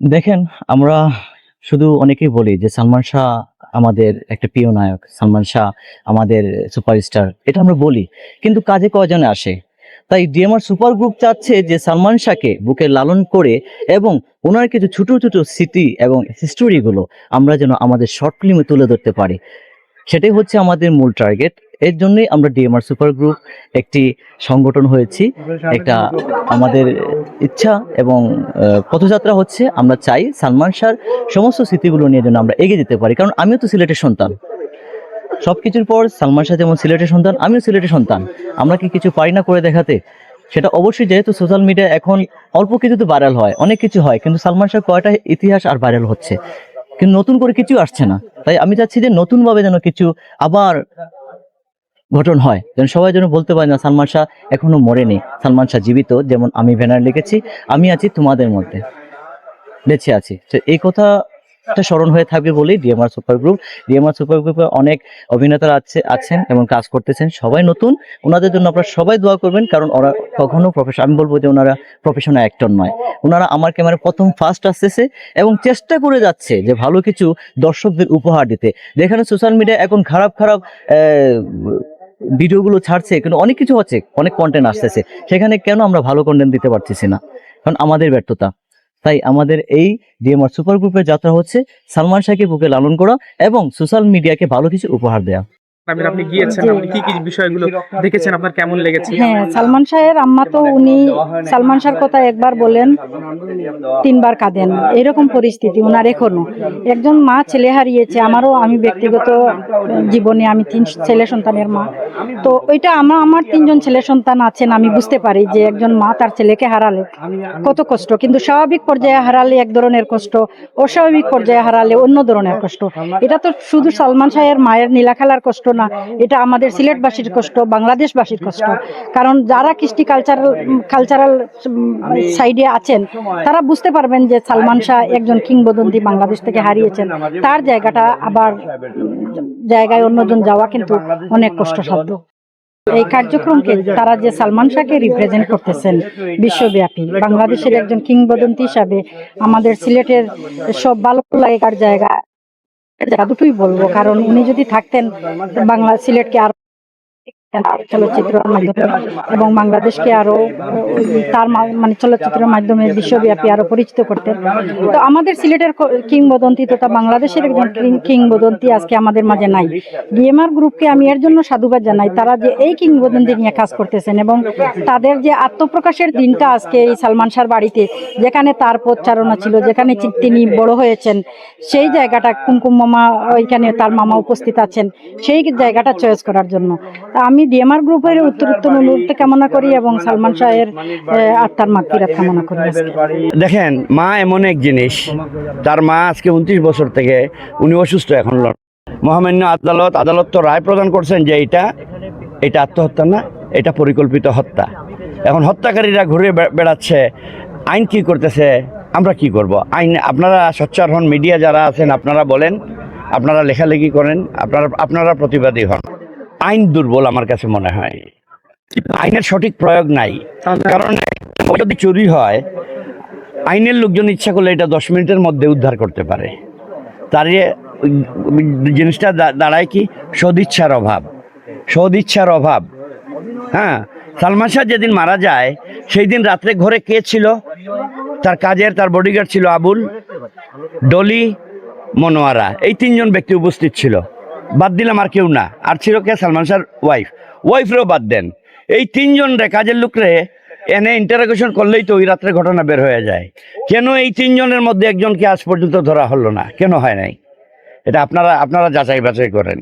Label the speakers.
Speaker 1: দেখেন, আমরা শুধু অনেকেই বলি যে সালমান শাহ আমাদের একটা প্রিয় নায়ক, সালমান শাহ আমাদের সুপারস্টার। এটা আমরা বলি। কিন্তু কাজে কয়জনে আসে? তাই ডিএমআর সুপার গ্রুপ চাচ্ছে যে সালমান শাহকে বুকে লালন করে এবং উনার কিছু ছোট, ছোট স্মৃতি এবং হিস্টোরি গুলো আমরা যেন আমাদের শর্ট ফিল্মে তুলে ধরতে পারি। সেটাই হচ্ছে আমাদের মূল টার্গেট। এর জন্যই আমরা ডিএমআর সুপার গ্রুপ একটি সংগঠন হয়েছি। একটা আমাদের ইচ্ছা এবং পথযাত্রা হচ্ছে আমরা চাই সালমান শাহর সমস্ত স্মৃতিগুলো নিয়ে যেন আমরা এগিয়ে যেতে পারি। কারণ আমিও তো সিলেটের সন্তান। সবকিছুর পর সালমান শাহ যেমন সিলেটের সন্তান, আমিও সিলেটের সন্তান। আমরা কি কিছু পারি না করে দেখাতে? সেটা অবশ্যই, যেহেতু সোশ্যাল মিডিয়া এখন অল্প কিছুতে ভাইরাল হয়, অনেক কিছু হয়। কিন্তু সালমান শাহ কয়টা ইতিহাস আর ভাইরাল হচ্ছে। কিন্তু নতুন করে কিছু আসছে না। তাই আমি চাচ্ছি যে নতুনভাবে যেন কিছু আবার গঠন হয়। যেন সবাই যেন বলতে পারে না সালমান শাহ এখনো মরেনি। সালমান শাহ জীবিত। যেমন আমি ব্যানার লিখেছি, আমি আছি তোমাদের মধ্যে। বেঁচে আছি। তো এই কথাটা স্মরণ হয়ে থাকবে বলেই DMR super group. DMR super গ্রুপে অনেক অভিনেতারা আছেন এবং কাজ করতেছেন। সবাই নতুন। উনাদের জন্য আপনারা সবাই দোয়া করবেন। কারণ ওরা কখনো আমি বলব যে উনারা প্রফেশনাল অ্যাক্টর নয়। উনারা আমার ক্যামেরায় ফার্স্ট আসতেছে এবং চেষ্টা করে যাচ্ছে যে ভালো কিছু দর্শকদের উপহার দিতে। যেখানে সোশ্যাল মিডিয়ায় এখন খারাপ, খারাপ ভিডিওগুলো ছাড়ছে, কিন্তু অনেক কিছু হচ্ছে, অনেক কনটেন্ট আসতেছে। সেখানে কেন আমরা ভালো কনটেন্ট দিতে পারতেছি না? কারণ আমাদের ব্যর্থতা। তাই আমাদের এই ডিএমআর সুপার গ্রুপের যাত্রা হচ্ছে সালমান শাহকে বুকে লালন করা এবং সোশ্যাল মিডিয়াকে ভালো কিছু উপহার দেয়া।
Speaker 2: আপনি গিয়েছেন, আপনি কি বিষয়গুলো দেখেছেন, আপনার কেমন লেগেছে?
Speaker 3: হ্যাঁ, সালমান শাহের আম্মা তো উনি সালমান শাহর কথা একবার বলেন, তিনবার কাঁদেন। এরকম পরিস্থিতি উনার এখনো। একজন মা ছেলে হারিয়েছে। আমি ব্যক্তিগত জীবনে আমি 3 ছেলে সন্তানের মা। তো ওইটা আমার 3 জন ছেলে সন্তান আছেন। আমি বুঝতে পারি যে একজন মা তার ছেলেকে হারালে কত কষ্ট। কিন্তু স্বাভাবিক পর্যায়ে হারালে এক ধরনের কষ্ট, অস্বাভাবিক পর্যায়ে হারালে অন্য ধরনের কষ্ট। এটা তো শুধু সালমান শাহের মায়ের নীলাখালার কষ্ট না, এটা আমাদের সিলেটবাসীর কষ্ট, বাংলাদেশবাসীর কষ্ট। কারণ যারা কৃষ্টি কালচারাল সাইডে আছেন তারা বুঝতে পারবেন যে সালমান শাহ একজন কিংবদন্তি বাংলাদেশ থেকে হারিয়েছেন। তার জায়গাটা আবার জায়গায় অন্যজন যাওয়া কিন্তু অনেক কষ্টসাধ্য। এই কার্যক্রমকে তারা যে সালমান শাহকে রিপ্রেজেন্ট করতেছেন বিশ্বব্যাপী, বাংলাদেশের একজন কিংবদন্তি হিসাবে আমাদের সিলেটের সব ভালো লাগার জায়গা দুটোই বলবো। কারণ উনি যদি থাকতেন বাংলা সিলেটকে আর চলচ্চিত্রের মাধ্যমে এবং বাংলাদেশকে আরো তার মানে চলচ্চিত্রের মাধ্যমে বিশ্বব্যাপী আরো পরিচিত করতেন। তো আমাদের সিলেটের কিংবদন্তি তথা বাংলাদেশের একজন কিংবদন্তি আজকে আমাদের মাঝে নাই। ডিএমআর গ্রুপকে আমি এর জন্য সাধুবাদ জানাই, তারা যে এই কিংবদন্তি নিয়ে কাজ করতেছেন এবং তাদের যে আত্মপ্রকাশের দিনটা আজকে এই সালমান শাহর বাড়িতে, যেখানে তার পদচারণা ছিল, যেখানে তিনি বড় হয়েছেন, সেই জায়গাটা কুমকুম মামা ওইখানে তার মামা উপস্থিত আছেন, সেই জায়গাটা চয়েস করার জন্য আমি ডিএমআর গ্রুপের উত্তরোত্তর অনুরোধ কামনা করি এবং সালমান শাহের আত্মার মাগফিরাত কামনা করি।
Speaker 4: দেখেন, মা এমন এক জিনিস, তার মা আজকে 29 বছর থেকে উনি অসুস্থ এখন। মহামান্য আদালত তো রায় প্রদান করছেন যে এটা আত্মহত্যা না, এটা পরিকল্পিত হত্যা। এখন হত্যাকারীরা ঘুরে বেড়াচ্ছে, আইন কি করতেছে, আমরা কি করব? আইন, আপনারা সোচ্চার হন, মিডিয়া যারা আছেন আপনারা বলেন, আপনারা লেখালেখি করেন, আপনারা প্রতিবাদী হন। আইন দুর্বল আমার কাছে মনে হয়, আইনের সঠিক প্রয়োগ নাই। কারণ যদি চুরি হয়, আইনের লোকজন ইচ্ছা করলে এটা 10 মিনিটের মধ্যে উদ্ধার করতে পারে। তার জিনিসটা দাঁড়ায় কি সদিচ্ছার অভাব। হ্যাঁ, সালমান শাহ যেদিন মারা যায় সেই দিন রাত্রে ঘরে কে ছিল? তার বডিগার্ড ছিল আবুল, ডলি, মনোয়ারা, এই 3 জন ব্যক্তি উপস্থিত ছিল। বাদ দিলাম আর কেউ না। আর ছিল কে? সালমান শাহর ওয়াইফরেও বাদ দেন। এই 3 জন কাজের লোকরে এনে ইন্টারোগেশন করলেই তো ওই রাত্রে ঘটনা বের হয়ে যায়। কেন এই 3 জনের মধ্যে একজনকে আজ পর্যন্ত ধরা হলো না? কেন হয় নাই? এটা আপনারা যাচাই বাছাই করেন।